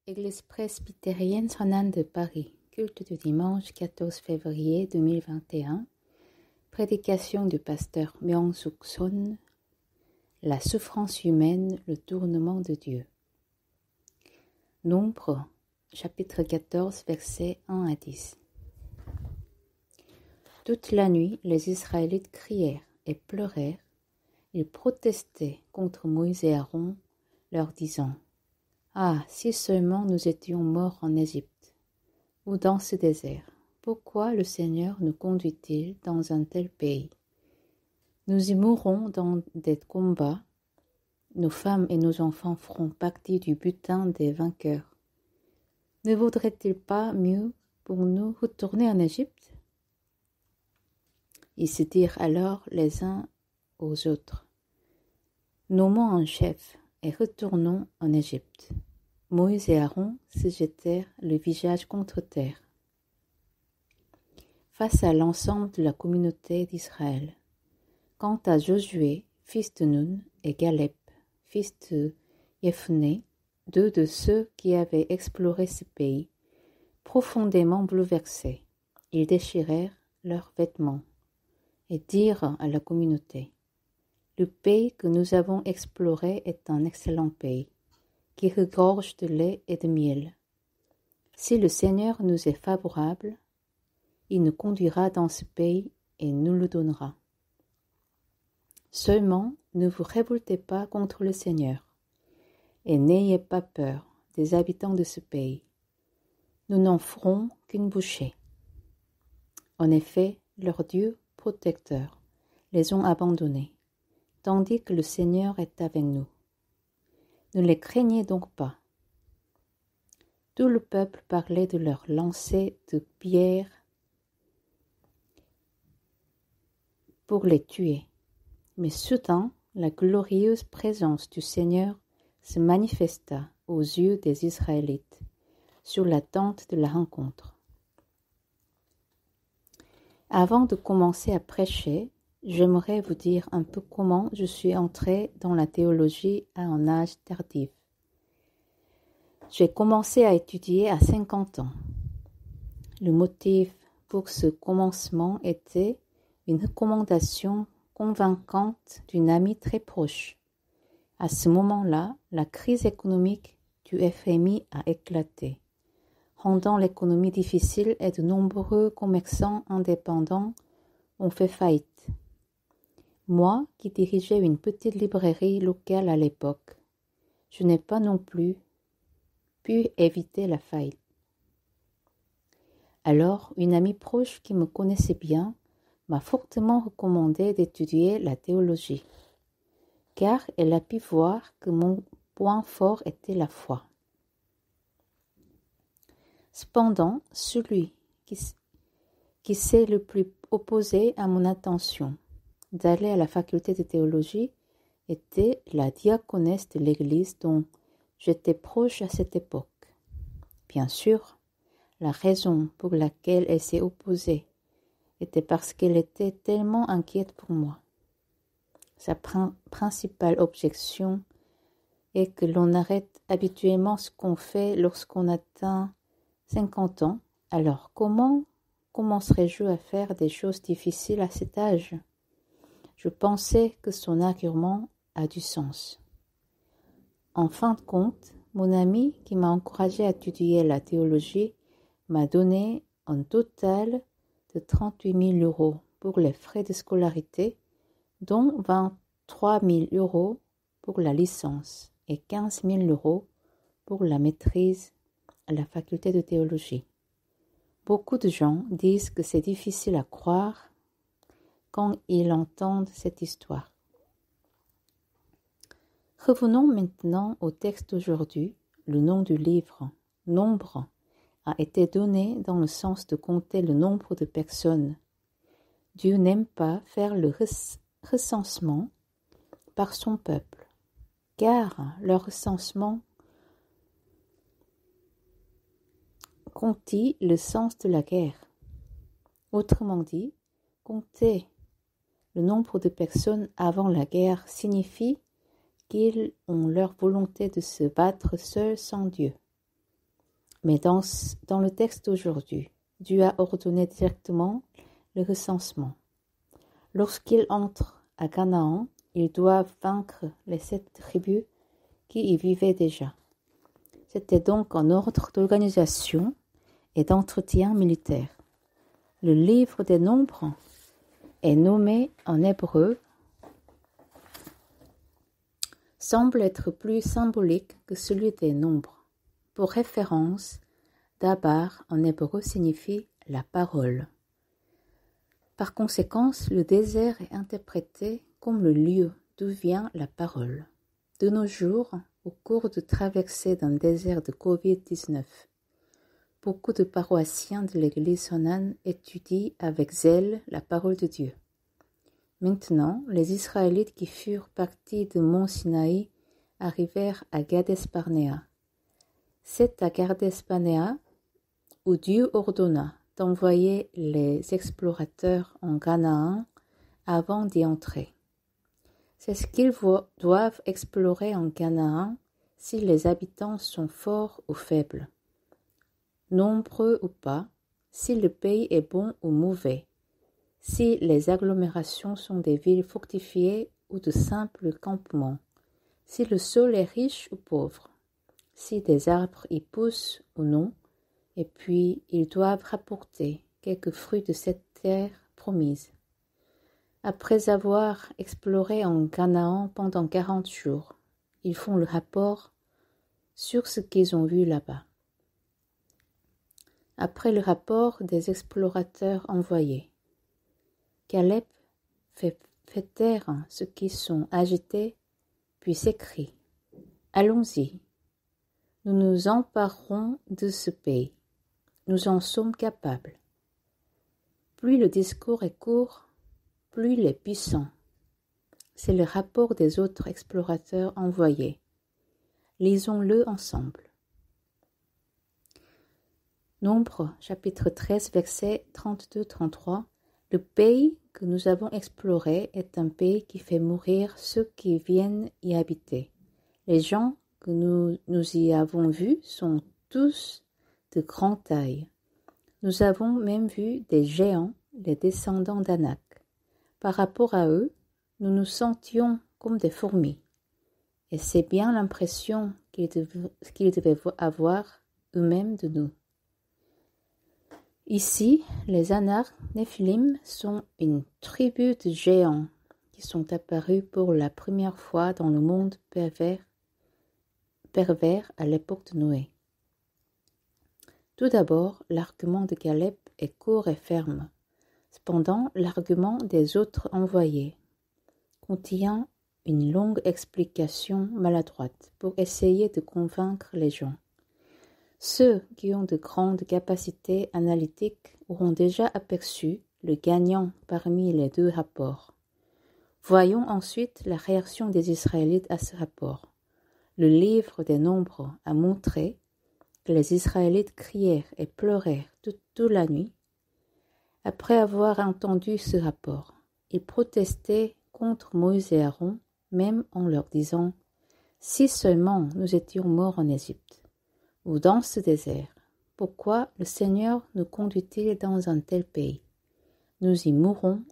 Église presbytérienne Sainte-Anne de Paris, culte du dimanche 14 février 2021, prédication du pasteur Myung-Suk Son, la souffrance humaine, le tournement de Dieu. Nombre, chapitre 14, versets 1 à 10. Toute la nuit, les Israélites crièrent et pleurèrent. Ils protestaient contre Moïse et Aaron, leur disant: Ah, si seulement nous étions morts en Égypte, ou dans ce désert, pourquoi le Seigneur nous conduit-il dans un tel pays? Nous y mourrons dans des combats, nos femmes et nos enfants feront partie du butin des vainqueurs. Ne vaudrait-il pas mieux pour nous retourner en Égypte? Ils se dirent alors les uns aux autres: Nommons un chef et retournons en Égypte. Moïse et Aaron se jetèrent le visage contre terre face à l'ensemble de la communauté d'Israël. Quant à Josué, fils de Nun, et Caleb, fils de Jephné, deux de ceux qui avaient exploré ce pays, profondément bouleversés, ils déchirèrent leurs vêtements et dirent à la communauté: Le pays que nous avons exploré est un excellent pays, qui regorge de lait et de miel. Si le Seigneur nous est favorable, il nous conduira dans ce pays et nous le donnera. Seulement, ne vous révoltez pas contre le Seigneur, et n'ayez pas peur des habitants de ce pays. Nous n'en ferons qu'une bouchée. En effet, leur Dieu protecteur les ont abandonnés, tandis que le Seigneur est avec nous. Ne les craignez donc pas. Tout le peuple parlait de leur lancer de pierres pour les tuer. Mais soudain, la glorieuse présence du Seigneur se manifesta aux yeux des Israélites sur la tente de la rencontre. Avant de commencer à prêcher, j'aimerais vous dire un peu comment je suis entrée dans la théologie à un âge tardif. J'ai commencé à étudier à 50 ans. Le motif pour ce commencement était une recommandation convaincante d'une amie très proche. À ce moment-là, la crise économique du FMI a éclaté, rendant l'économie difficile et de nombreux commerçants indépendants ont fait faillite. Moi, qui dirigeais une petite librairie locale à l'époque, je n'ai pas non plus pu éviter la faillite. Alors, une amie proche qui me connaissait bien m'a fortement recommandé d'étudier la théologie, car elle a pu voir que mon point fort était la foi. Cependant, celui qui s'est le plus opposé à mon intention d'aller à la faculté de théologie était la diaconesse de l'église dont j'étais proche à cette époque. Bien sûr, la raison pour laquelle elle s'est opposée était parce qu'elle était tellement inquiète pour moi. Sa principale objection est que l'on arrête habituellement ce qu'on fait lorsqu'on atteint 50 ans. Alors comment commencerai-je à faire des choses difficiles à cet âge? Je pensais que son argument a du sens. En fin de compte, mon ami qui m'a encouragé à étudier la théologie m'a donné un total de 38 000 € pour les frais de scolarité, dont 23 000 € pour la licence et 15 000 € pour la maîtrise à la faculté de théologie. Beaucoup de gens disent que c'est difficile à croire quand ils entendent cette histoire. Revenons maintenant au texte d'aujourd'hui. Le nom du livre, Nombre, a été donné dans le sens de compter le nombre de personnes. Dieu n'aime pas faire le recensement par son peuple, car le recensement contient le sens de la guerre. Autrement dit, compter le nombre de personnes avant la guerre signifie qu'ils ont leur volonté de se battre seuls sans Dieu. Mais dans le texte d'aujourd'hui, Dieu a ordonné directement le recensement. Lorsqu'ils entrent à Canaan, ils doivent vaincre les 7 tribus qui y vivaient déjà. C'était donc un ordre d'organisation et d'entretien militaire. Le livre des Nombres est nommé en hébreu, semble être plus symbolique que celui des Nombres. Pour référence, Dabar en hébreu signifie la parole. Par conséquent, le désert est interprété comme le lieu d'où vient la parole. De nos jours, au cours de traversée d'un désert de Covid-19, beaucoup de paroissiens de l'église Honan étudient avec zèle la parole de Dieu. Maintenant, les Israélites qui furent partis de Mont Sinaï arrivèrent à Gadès-Barnéa. C'est à Gadès-Barnéa où Dieu ordonna d'envoyer les explorateurs en Canaan avant d'y entrer. C'est ce qu'ils doivent explorer en Canaan si les habitants sont forts ou faibles, nombreux ou pas, si le pays est bon ou mauvais, si les agglomérations sont des villes fortifiées ou de simples campements, si le sol est riche ou pauvre, si des arbres y poussent ou non, et puis ils doivent rapporter quelques fruits de cette terre promise. Après avoir exploré en Canaan pendant 40 jours, ils font le rapport sur ce qu'ils ont vu là-bas. Après le rapport des explorateurs envoyés, Caleb fait taire ceux qui sont agités, puis s'écrie « Allons-y, nous nous emparerons de ce pays. Nous en sommes capables. » Plus le discours est court, plus il est puissant. C'est le rapport des autres explorateurs envoyés. Lisons-le ensemble. Nombre, chapitre 13, versets 32-33. Le pays que nous avons exploré est un pays qui fait mourir ceux qui viennent y habiter. Les gens que nous y avons vus sont tous de grande taille. Nous avons même vu des géants, les descendants d'Anak. Par rapport à eux, nous nous sentions comme des fourmis. Et c'est bien l'impression qu'ils devaient avoir eux-mêmes de nous. Ici, les Anak Néphilim sont une tribu de géants qui sont apparus pour la première fois dans le monde pervers à l'époque de Noé. Tout d'abord, l'argument de Caleb est court et ferme. Cependant, l'argument des autres envoyés contient une longue explication maladroite pour essayer de convaincre les gens. Ceux qui ont de grandes capacités analytiques auront déjà aperçu le gagnant parmi les 2 rapports. Voyons ensuite la réaction des Israélites à ce rapport. Le livre des Nombres a montré que les Israélites crièrent et pleurèrent toute la nuit. Après avoir entendu ce rapport, ils protestaient contre Moïse et Aaron, même en leur disant « Si seulement nous étions morts en Égypte ou dans ce désert, pourquoi le Seigneur nous conduit-il dans un tel pays? Nous y mourrons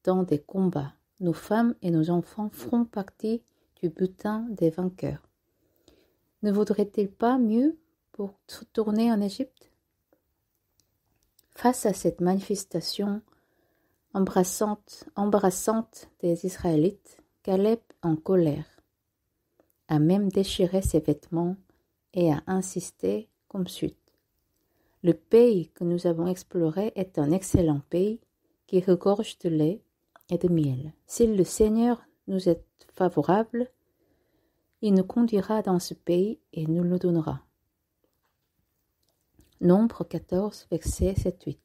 dans des combats, nos femmes et nos enfants feront partie du butin des vainqueurs. Ne vaudrait-il pas mieux pour tourner en Égypte ?» Face à cette manifestation embarrassante des Israélites, Caleb, en colère, a même déchiré ses vêtements et a insisté comme suit. « Le pays que nous avons exploré est un excellent pays qui regorge de lait et de miel. Si le Seigneur nous est favorable, il nous conduira dans ce pays et nous le donnera. » Nombre 14, versets 7-8.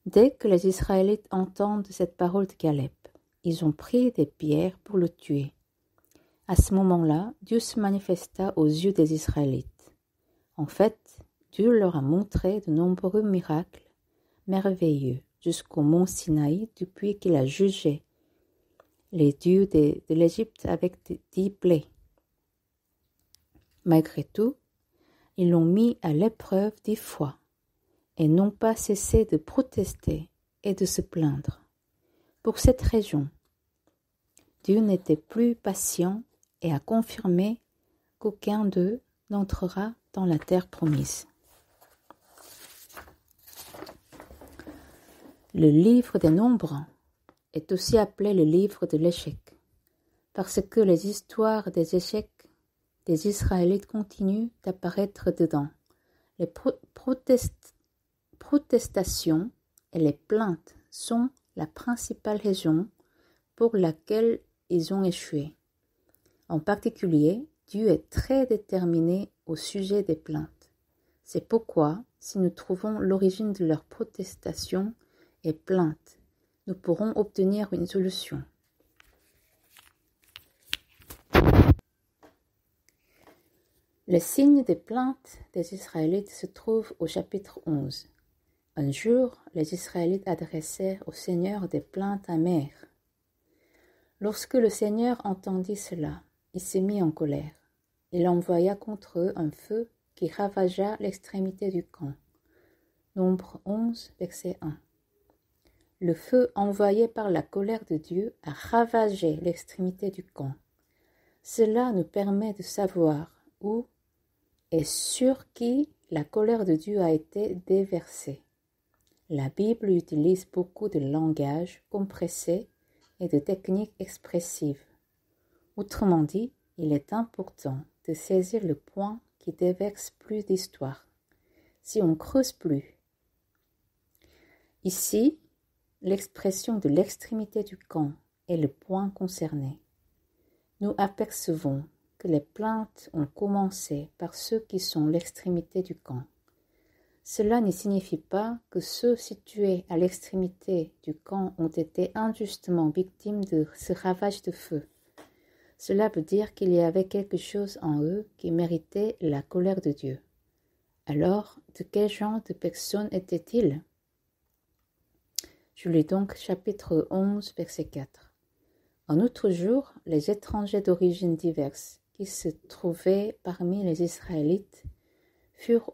Dès que les Israélites entendent cette parole de Caleb, ils ont pris des pierres pour le tuer. À ce moment-là, Dieu se manifesta aux yeux des Israélites. En fait, Dieu leur a montré de nombreux miracles merveilleux jusqu'au mont Sinaï depuis qu'il a jugé les dieux de l'Égypte avec 10 plaies. Malgré tout, Ils l'ont mis à l'épreuve 10 fois et n'ont pas cessé de protester et de se plaindre. Pour cette raison, Dieu n'était plus patient et a confirmé qu'aucun d'eux n'entrera dans la terre promise. Le livre des Nombres est aussi appelé le livre de l'échec, parce que les histoires des échecs des Israélites continuent d'apparaître dedans. Les protestations et les plaintes sont la principale raison pour laquelle ils ont échoué. En particulier, Dieu est très déterminé au sujet des plaintes. C'est pourquoi, si nous trouvons l'origine de leurs protestations et plaintes, nous pourrons obtenir une solution. Le signe des plaintes des Israélites se trouve au chapitre 11. Un jour, les Israélites adressèrent au Seigneur des plaintes amères. Lorsque le Seigneur entendit cela, il se mit en colère. Il envoya contre eux un feu qui ravagea l'extrémité du camp. Nombre 11, verset 1. Le feu envoyé par la colère de Dieu a ravagé l'extrémité du camp. Cela nous permet de savoir où et sur qui la colère de Dieu a été déversée. La Bible utilise beaucoup de langage compressé et de techniques expressives. Autrement dit, il est important de saisir le point qui déverse plus d'histoire. Si on creuse plus. Ici, l'expression de l'extrémité du camp est le point concerné. Nous apercevons que les plaintes ont commencé par ceux qui sont l'extrémité du camp. Cela ne signifie pas que ceux situés à l'extrémité du camp ont été injustement victimes de ce ravage de feu. Cela veut dire qu'il y avait quelque chose en eux qui méritait la colère de Dieu. Alors, de quel genre de personnes étaient-ils? Je lis donc chapitre 11, verset 4. En autre jour, les étrangers d'origines diverses qui se trouvaient parmi les Israélites furent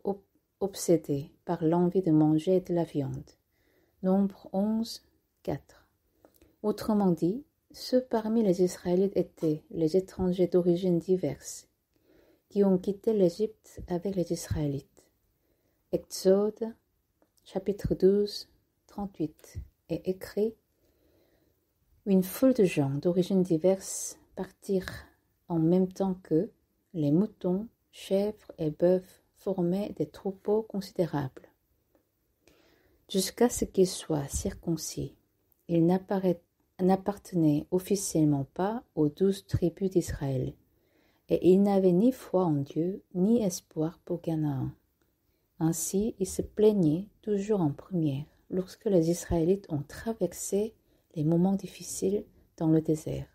obsédés par l'envie de manger de la viande. Nombre 11, 4. Autrement dit, ceux parmi les Israélites étaient les étrangers d'origines diverses qui ont quitté l'Égypte avec les Israélites. Exode, chapitre 12, 38, est écrit: une foule de gens d'origines diverses partirent en même temps qu'eux. Les moutons, chèvres et bœufs formaient des troupeaux considérables. Jusqu'à ce qu'ils soient circoncis, ils n'appartenaient officiellement pas aux 12 tribus d'Israël, et ils n'avaient ni foi en Dieu, ni espoir pour Canaan. Ainsi, ils se plaignaient toujours en première lorsque les Israélites ont traversé les moments difficiles dans le désert.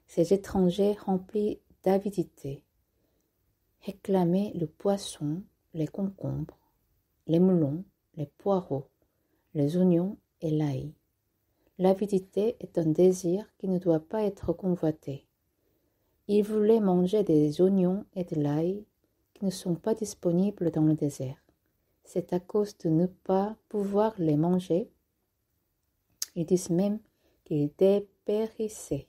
Ces étrangers remplis d'avidité réclamaient le poisson, les concombres, les melons, les poireaux, les oignons et l'ail. L'avidité est un désir qui ne doit pas être convoité. Ils voulaient manger des oignons et de l'ail qui ne sont pas disponibles dans le désert. C'est à cause de ne pas pouvoir les manger. Ils disent même qu'ils dépérissaient.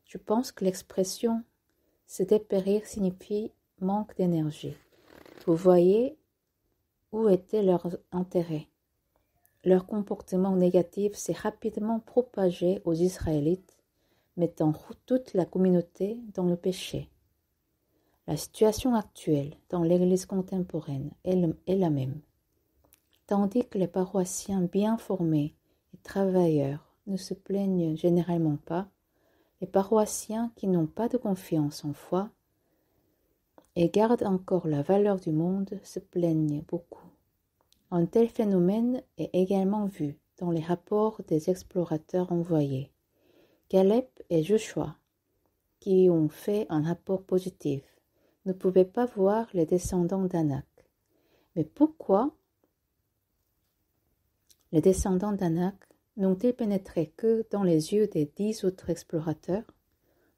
Je pense que l'expression « se dépérir » signifie manque d'énergie. Vous voyez où était leur intérêt. Leur comportement négatif s'est rapidement propagé aux Israélites, mettant toute la communauté dans le péché. La situation actuelle dans l'Église contemporaine est la même. Tandis que les paroissiens bien formés et travailleurs ne se plaignent généralement pas, les paroissiens qui n'ont pas de confiance en foi et gardent encore la valeur du monde se plaignent beaucoup. Un tel phénomène est également vu dans les rapports des explorateurs envoyés. Caleb et Joshua, qui ont fait un rapport positif, ne pouvaient pas voir les descendants d'Anak. Mais pourquoi les descendants d'Anak n'ont-ils pénétré que dans les yeux des 10 autres explorateurs?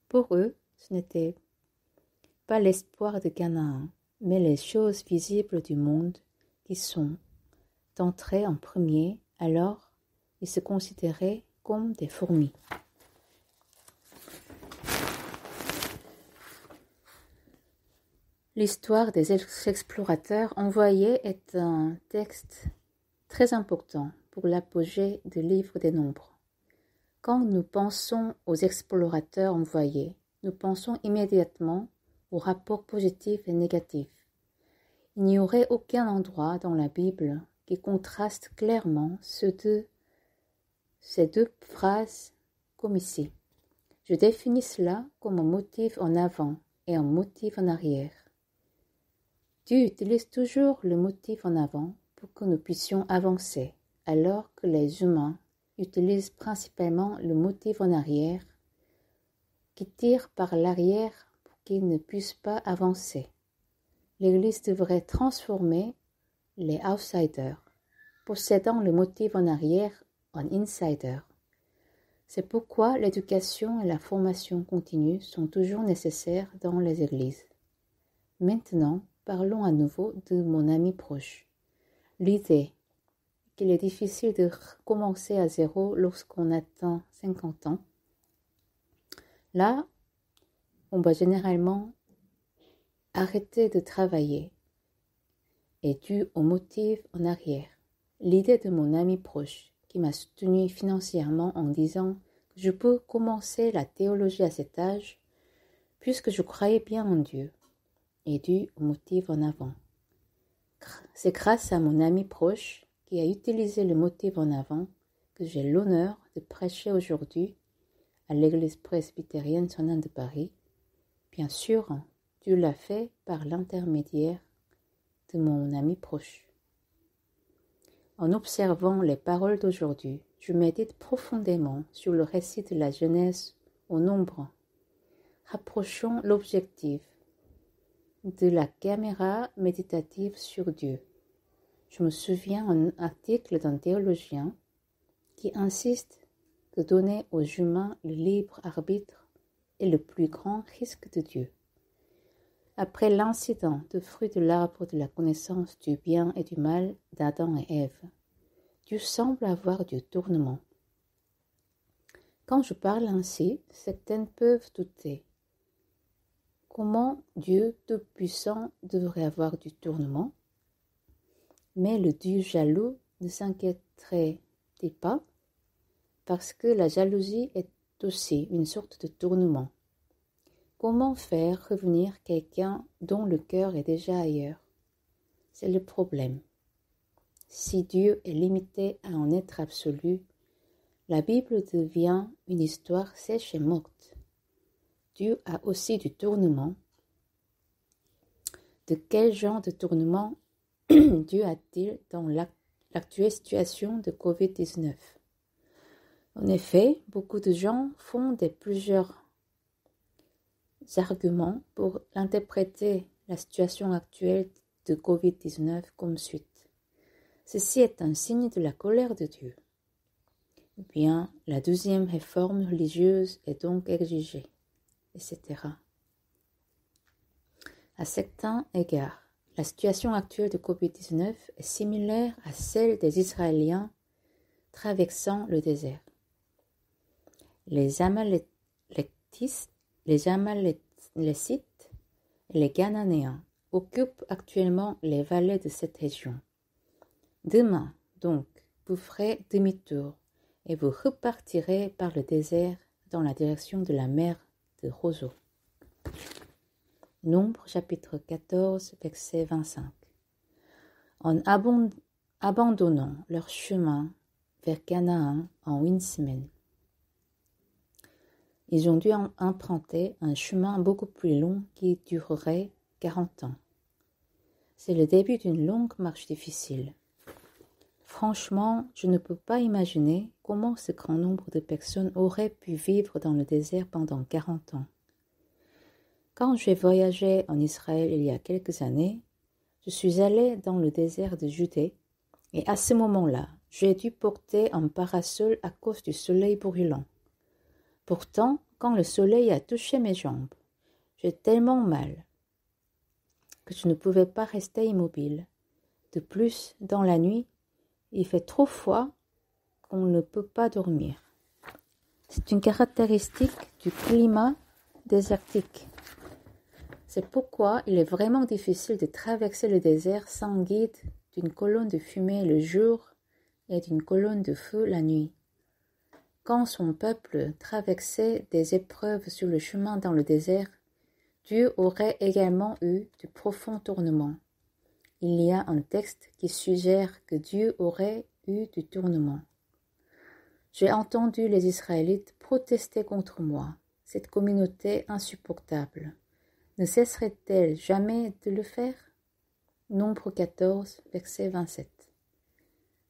Pour eux, ce n'était pas l'espoir de Canaan, mais les choses visibles du monde qui sont entrées en premier, alors ils se considéraient comme des fourmis. L'histoire des explorateurs envoyés est un texte très important pour l'apogée du livre des Nombres. Quand nous pensons aux explorateurs envoyés, nous pensons immédiatement aux rapports positifs et négatifs. Il n'y aurait aucun endroit dans la Bible qui contraste clairement ces deux phrases comme ici. Je définis cela comme un motif en avant et un motif en arrière. Dieu utilise toujours le motif en avant pour que nous puissions avancer, alors que les humains utilisent principalement le motif en arrière qui tire par l'arrière pour qu'ils ne puissent pas avancer. L'Église devrait transformer les outsiders, possédant le motif en arrière, en insider. C'est pourquoi l'éducation et la formation continue sont toujours nécessaires dans les églises. Maintenant, parlons à nouveau de mon ami proche. L'idée qu'il est difficile de commencer à zéro lorsqu'on atteint 50 ans. Là, on va généralement arrêter de travailler est due au motif en arrière. L'idée de mon ami proche qui m'a soutenu financièrement en disant que je peux commencer la théologie à cet âge puisque je croyais bien en Dieu est due au motif en avant. C'est grâce à mon ami proche qui a utilisé le motif en avant que j'ai l'honneur de prêcher aujourd'hui à l'église presbytérienne Saint-Anne de Paris. Bien sûr, Dieu l'a fait par l'intermédiaire de mon ami proche. En observant les paroles d'aujourd'hui, je médite profondément sur le récit de la Genèse au Nombre. Rapprochons l'objectif de la caméra méditative sur Dieu. Je me souviens d'un article d'un théologien qui insiste que donner aux humains le libre arbitre est le plus grand risque de Dieu. Après l'incident du fruit de l'arbre de la connaissance du bien et du mal d'Adam et Ève, Dieu semble avoir du tournement. Quand je parle ainsi, certains peuvent douter. Comment Dieu Tout-Puissant devrait avoir du tournement? Mais le Dieu jaloux ne s'inquiéterait-il pas? Parce que la jalousie est aussi une sorte de tournement. Comment faire revenir quelqu'un dont le cœur est déjà ailleurs? C'est le problème. Si Dieu est limité à un être absolu, la Bible devient une histoire sèche et morte. Dieu a aussi du tournement. De quel genre de tournement Dieu a-t-il dans l'actuelle situation de Covid-19? En effet, beaucoup de gens font plusieurs arguments pour interpréter la situation actuelle de Covid-19 comme suite. Ceci est un signe de la colère de Dieu. Ou bien, la deuxième réforme religieuse est donc exigée, etc. À certains égards, la situation actuelle de Covid-19 est similaire à celle des Israéliens traversant le désert. Les Amalécites et les Cananéens occupent actuellement les vallées de cette région. Demain, donc, vous ferez demi-tour et vous repartirez par le désert dans la direction de la mer de Roseau. Nombre chapitre 14, verset 25. En abandonnant leur chemin vers Canaan en une semaine, ils ont dû emprunter un chemin beaucoup plus long qui durerait 40 ans. C'est le début d'une longue marche difficile. Franchement, je ne peux pas imaginer comment ce grand nombre de personnes auraient pu vivre dans le désert pendant 40 ans. Quand j'ai voyagé en Israël il y a quelques années, je suis allé dans le désert de Judée et à ce moment-là, j'ai dû porter un parasol à cause du soleil brûlant. Pourtant, quand le soleil a touché mes jambes, j'ai tellement mal. que je ne pouvais pas rester immobile. De plus, dans la nuit, il fait trop froid qu'on ne peut pas dormir. C'est une caractéristique du climat désertique. C'est pourquoi il est vraiment difficile de traverser le désert sans guide d'une colonne de fumée le jour et d'une colonne de feu la nuit. Quand son peuple traversait des épreuves sur le chemin dans le désert, Dieu aurait également eu de profonds tournements. Il y a un texte qui suggère que Dieu aurait eu du tournement. J'ai entendu les Israélites protester contre moi, cette communauté insupportable. Ne cesserait-elle jamais de le faire? Nombre 14, verset 27.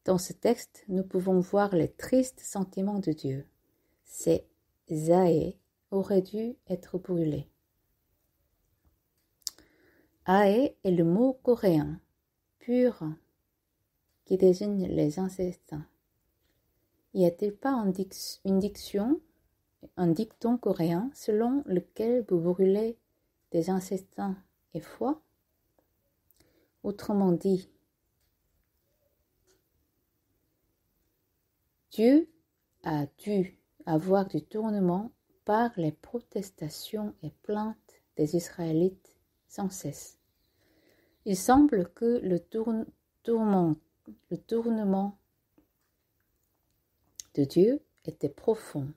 Dans ce texte, nous pouvons voir les tristes sentiments de Dieu. Ces Ae auraient dû être brûlés. Ae est le mot coréen, pur, qui désigne les incestins. Y a-t-il pas un dicton coréen selon lequel vous brûlez des incestins et foie? Autrement dit, Dieu a dû avoir du tournement par les protestations et plaintes des Israélites sans cesse. Il semble que le tournement de Dieu était profond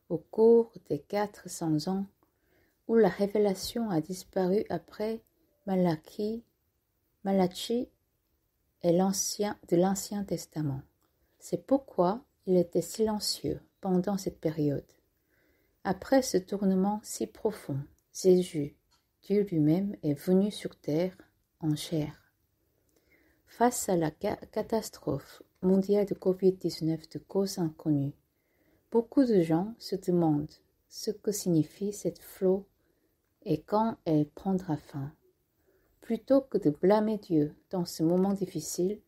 au cours des 400 ans où la révélation a disparu après Malachi et de l'Ancien Testament. C'est pourquoi il était silencieux pendant cette période. Après ce tournement si profond, Jésus, Dieu lui-même, est venu sur terre en chair. Face à la catastrophe mondiale de Covid-19 de cause inconnue, beaucoup de gens se demandent ce que signifie cette flot et quand elle prendra fin. Plutôt que de blâmer Dieu dans ce moment difficile,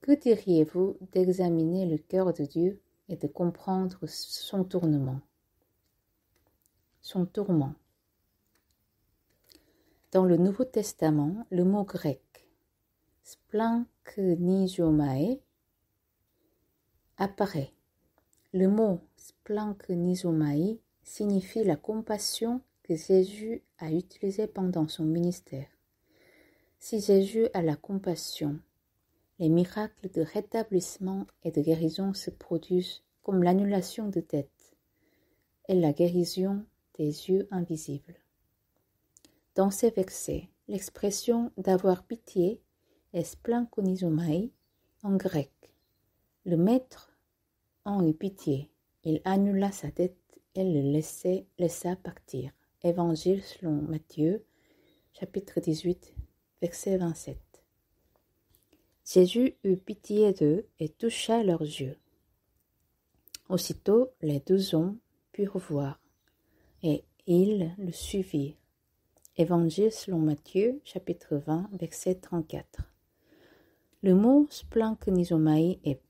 que diriez-vous d'examiner le cœur de Dieu et de comprendre son tourment? Dans le Nouveau Testament, le mot grec splanchnizomai apparaît. Le mot splanchnizomai signifie la compassion que Jésus a utilisée pendant son ministère. Si Jésus a la compassion, les miracles de rétablissement et de guérison se produisent comme l'annulation de dettes et la guérison des yeux invisibles. Dans ces versets, l'expression d'avoir pitié est splanchonizomai en grec. Le maître en eut pitié, il annula sa dette et le laissa partir. Évangile selon Matthieu, chapitre 18, verset 27. Jésus eut pitié d'eux et toucha leurs yeux. Aussitôt les deux hommes purent voir, et ils le suivirent. Évangile selon Matthieu, chapitre 20, verset 34. Le mot splanchonizomai est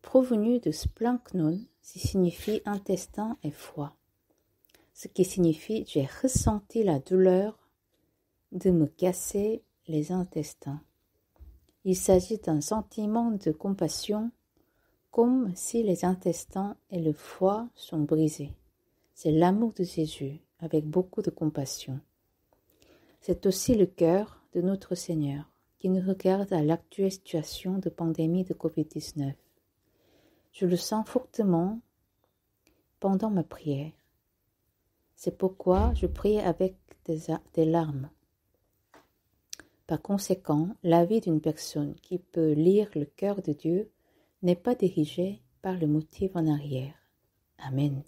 provenu de splanchnon, qui signifie intestin et foie, ce qui signifie j'ai ressenti la douleur de me casser les intestins. Il s'agit d'un sentiment de compassion, comme si les intestins et le foie sont brisés. C'est l'amour de Jésus, avec beaucoup de compassion. C'est aussi le cœur de notre Seigneur, qui nous regarde à l'actuelle situation de pandémie de Covid-19. Je le sens fortement pendant ma prière. C'est pourquoi je prie avec des larmes. Par conséquent, la vie d'une personne qui peut lire le cœur de Dieu n'est pas dirigée par le motif en arrière. Amen.